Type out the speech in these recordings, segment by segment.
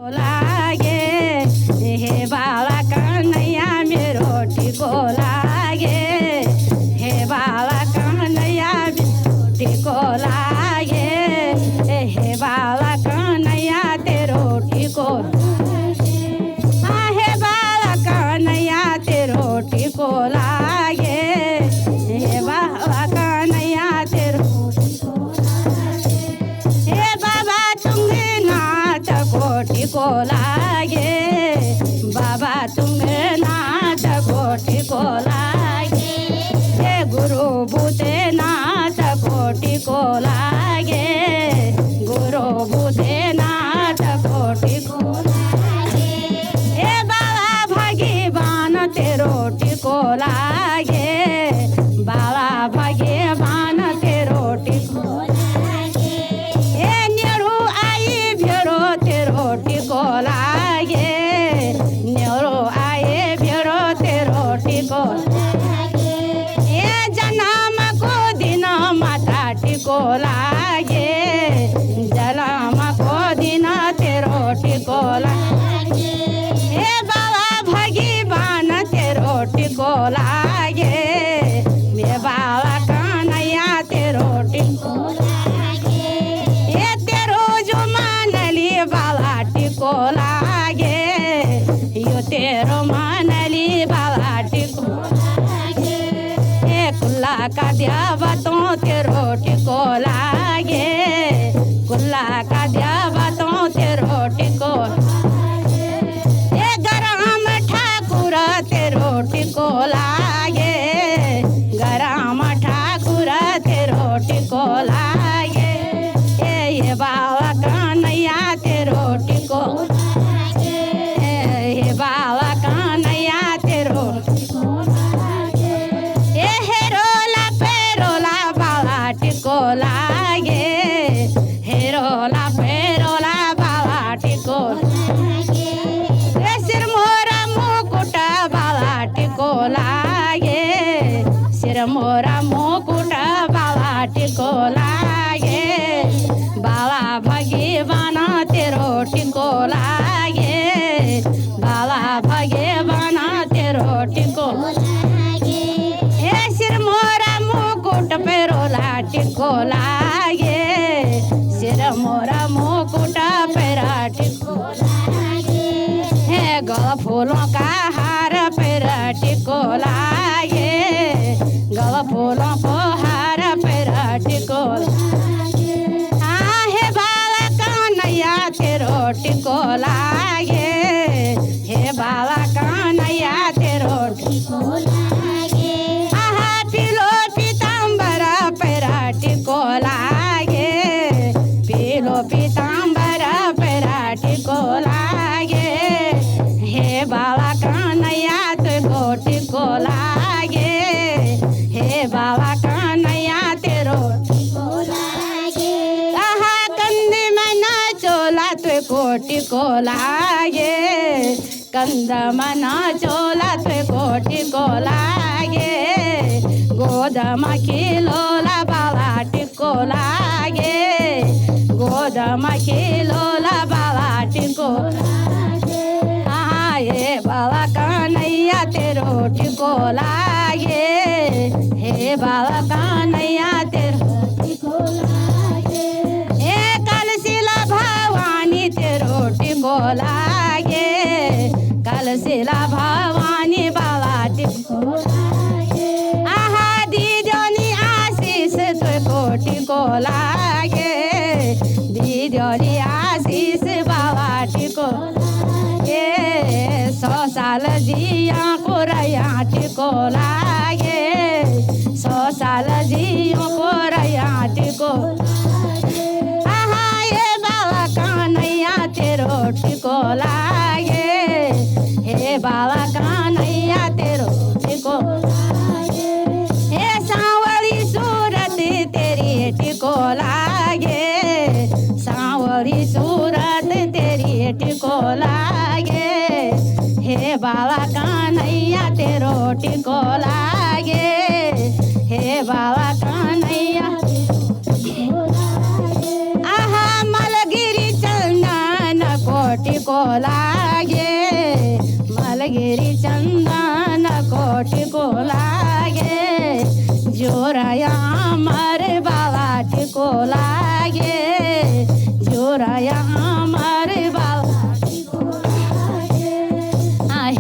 लागे हे बाला कन्हैया मेरो टिको लागे हे बाला कन्हैया टिको लागे हे बाला कन्हैया तेरो टिको हे बाला कन्हैया तेरो टिको लागे हे बाला कन्हैया तेरो हे बाबा तुम्हें नाथ कोटि को लागे बाबा तुम्हें नाथ कोटि को लागे हे गुरु भूते नाथ कोटि को लागे गुरु भूते नाथ कोटि को लागे हे बाबा भगवान तेरो टिको लागे बाबा भगवान तेरो टिको टिको लागे न्योरो आए भेरो तेरो टिको ये जन्म को दिन माता टिको लागे जन्म को दिन तेरो टिको लागे हे बाबा भगवान तेरो टिको लागे मे बाबा कन्हैया तेरो टिको टिको लागे यो तेरो मनली बाबा टिको लागे हे कुल्ला का द्यावा तो तेरो टिको लागे कुल्ला का द्यावा तो तेरो टिको हे गरम ठाकुर तेरो टिको लागे गरम ठाकुर तेरो टिको लागे हे बाबा कन्हैया तेरो टिको हे बाबा कन्हैया तेरो हे हेरोला पेरोला बाबा टिको लागे हेरोला पेरोला बाबा टिको हे सिर मोरा मुकुट बाबा टिको लागे सिर मोरा मुकुट बाबा टिको लागे बाबा भगवान तेरो टिको लागे बाबा भगवान तेरो टिको लागे हे सिर मोरा मुकुट पेरोला टिको लागे सिर मोरा मुकुट पेरा टिको लागे हे गल फूलों का हार पेरा टिको लागे गल फूलों को हार पेरा टिको तेरो टिको लागे हे बाबा कन्हैया तेरो टिको लागे आहा पीलो पीताम्बर पेरा टिको लागे पीलो पीताम्बर पेरा टिको लागे हे बाबा कन्हैया तेरो टिको लागे हे बाबा कन्हैया तेरो टिको लागे आहा कंदी मना चोला ते कोटि को लागे कंद मना चोला ते कोटि को लागे गोदम खिलोला बाबा टिको लागे गोदम खिलोला बाबा टिको हाँ ये बाबा कन्हैया तेरो टिको लागे हे बाबा कन्हैया तेरो टिको लागे तेरो टिको लागे कलशिला भवानी बाबा टिको लागे आहा दीजोनी आशीष तुको टिको लागे दीजोनी आशीष बाबा टिको लागे 100 साल जिया को रया टिको लागे 100 साल जियो को रया टिको तेरो टिको लागे हे बाबा कन्हैया तेरो टिको लागे हे सांवरी सूरत तेरी टिको लागे सांवरी सूरत तेरी टिको लागे हे बाबा कन्हैया तेरो टिको लागे हे बाबा कन्हैया आहा मलगिरी चंदन टिको लागे मलगिरी चंदन को टिको लागे जोराया मर बाबा टिको लागे जोराया मर बाबा टिको लागे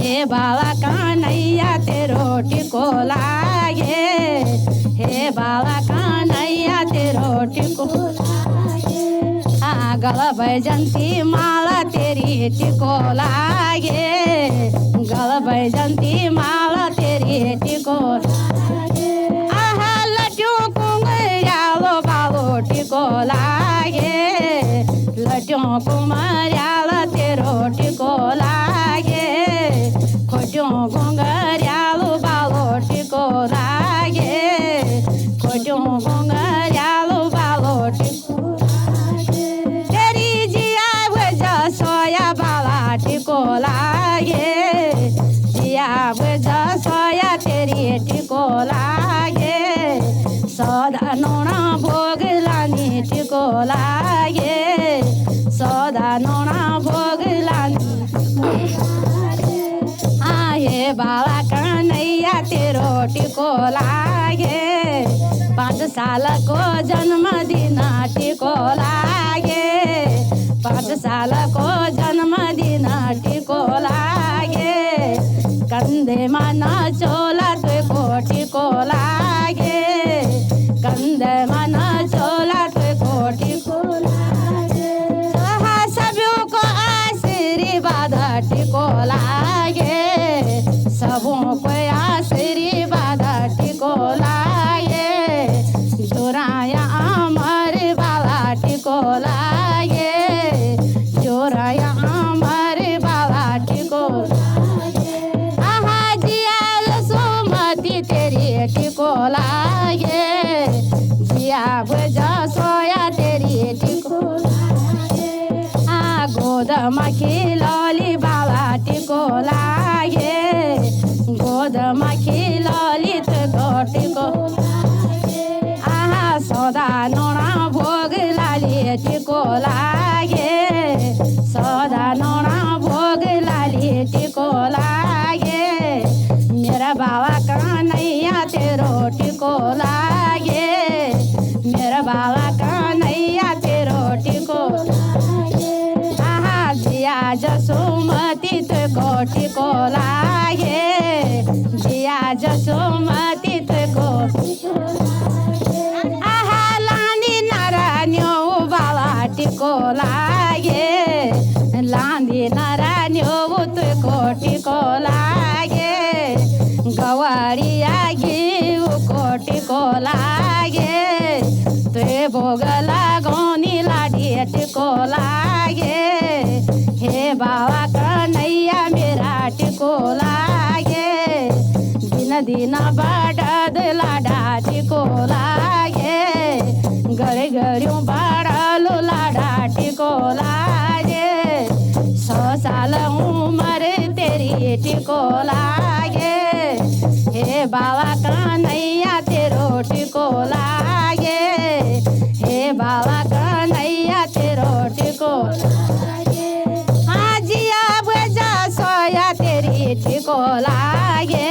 हे बाबा कन्हैया तेरो टिको लागे हे बाबा कन्हैया तेरो टिको लागे गल बैजंती माला तेरी टिको लागे गल बैजंती माला तेरी टिको लागे आहा लड्डू कुंगरियालो बालो टिको लागे लड्डू कुमारियाला तेरो टिको लागे खोजो कुंगरियालो बालो टिको लागे खोजो कुंगरियालो बालो टिको सोया बाला टिको लागे जिया बजा सोया तेरी टिको लागे सौदा नोना भोग लानी टिको लागे सौदा नोना भोग लानी आए बाला कन्हैया तेरो टिको लागे 5 साल को जन्मदिन टिको लागे 5 साल को जन्मदिन टिको लागे कंधे मन चोला तुको टिको लागे कंधे मन चोला तुको टिको लागे सबों को आशीर्वाद टिको लागे सबों को आशीर्वाद टिको लागे जोराया अमर बाबा टिको लागे जोराया अमर बाबा टिको आहा जिया सुमति तेरी टिको लागे जिया बजा सोया तेरी टिको लागे गोदमा खिलौली बाबा टिको लागे गोदमा खिलौली तो टिको आहा सौदा नोना भोग लाली टिको लागे सौदा नोना भोग लाली टिको लागे मेरा बाबा कन्हैया तेरो टिको लागे मेरा बाबा कन्हैया तेरो टिको आहा जिया जसोमती तुको टिको लागे जिया जसोमती तुको आहा लानी नारायणो बाबा टिको लागे लांदी नारायणो तुको टिको लागे गवारिया घिउ को टिको लागे तुए भोग लागोनी लाडी टिको लागे हे बाबा कन्हैया मेरा टिको लागे दिन दिन बड़द लाडा टिको लागे घरे घरियों बड़लो लाडा टिको लागे 100 साल उम्र तेरी टिको लागे हे बाबा कन्हैया तेरो टिको लागे हे बाबा कन्हैया तेरो टिको जिया बजा सोया तेरी टिको लागे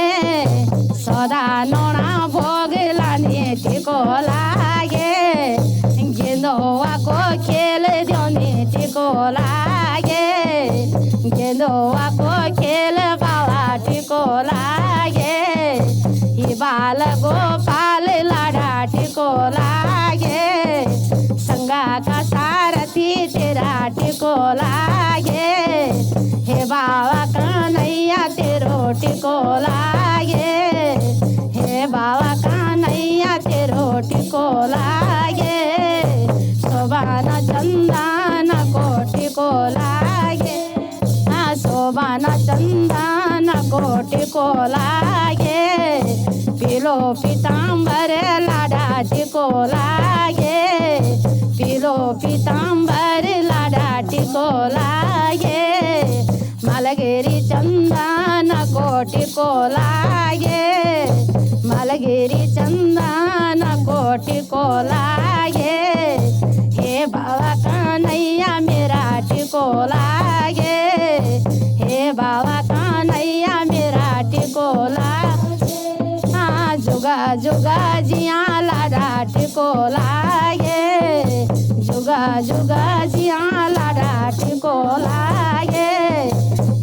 सौदा नोना भोग लाने टिको लागे गेंदोआ को खेल देने टिको लागे गेंदोआ को खेल बाबा टिको लागे बाल गोपाल लाडा टिको लागे संगा का सारथी तेरा टिको लागे हे बाबा कन्हैया तेरो टिको लागे हे बाबा कन्हैया तेरो टिको लागे शोभाना चंदन को टिको लागे शोभाना चंदन को टिको लागे पिलो पीतांबर लाडा टिको लागे पिलो पीतांबर लाडा टिको लागे मलगिरी चंदन को टिको लागे मलगिरी चंदन को टिको लागे हे बाबा कन्हैया मेरा टिको लागे टिको लागे जुगा जुगा जिया लाडा टिको लागे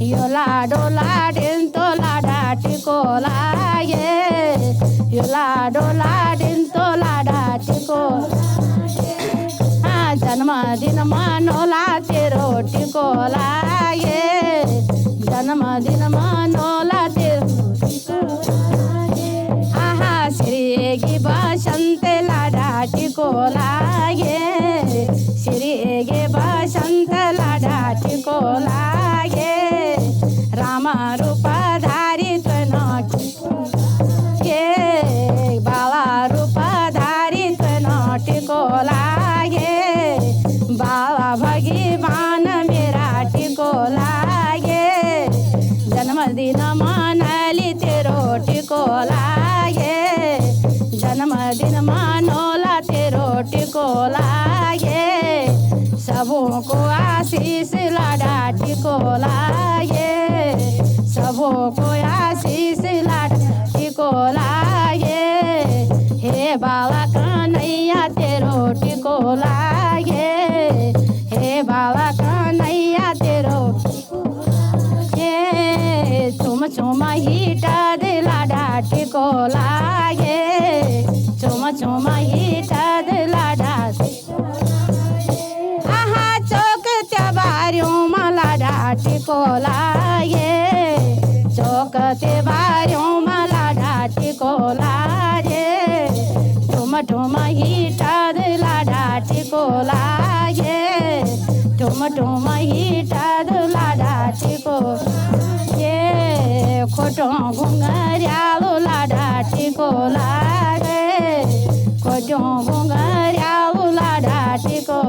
यो लाडो लाडिन तो लाडा टिको लागे यो लाडो लाडिन तो लाडा टिको जन्मदिन मनोला तेरो टिको लागे जन्मदिन मनोला तेरो आहा श्रीगी बसंत लाडा टिको लागे श्रीगे बसंत लाडा टिको लागे राम रूप धारित के बाला रूप धारित टिको लागे बाबा भगवान मेरा टिको लागे जन्मदिन मनली तेरो टिको लागे जन्मदिन मनोला तेरो टिको लागे सबको आशीष लाडा टिको लागे सबको आशीष लाडा टिको लागे हे बाला कन्हैया तेरो टिको लागे हे बाला कन्हैया तेरो हे चुम चुम हीटा दे लाडा टिको लागे चुम चुम हीटा दे लाडा आहा चौक त्या बारियों में लाडा टिको लागे चौक ते बारियों में लाडा टिको लागे ठुम ठुम हीटा दे लाडा टिको लागे ठुम ठुम हीटा दे लाडा टिको ये खोटो घुंघरियालो लाडा टिको लागे खोटो घुंघरियालो लाडा टिको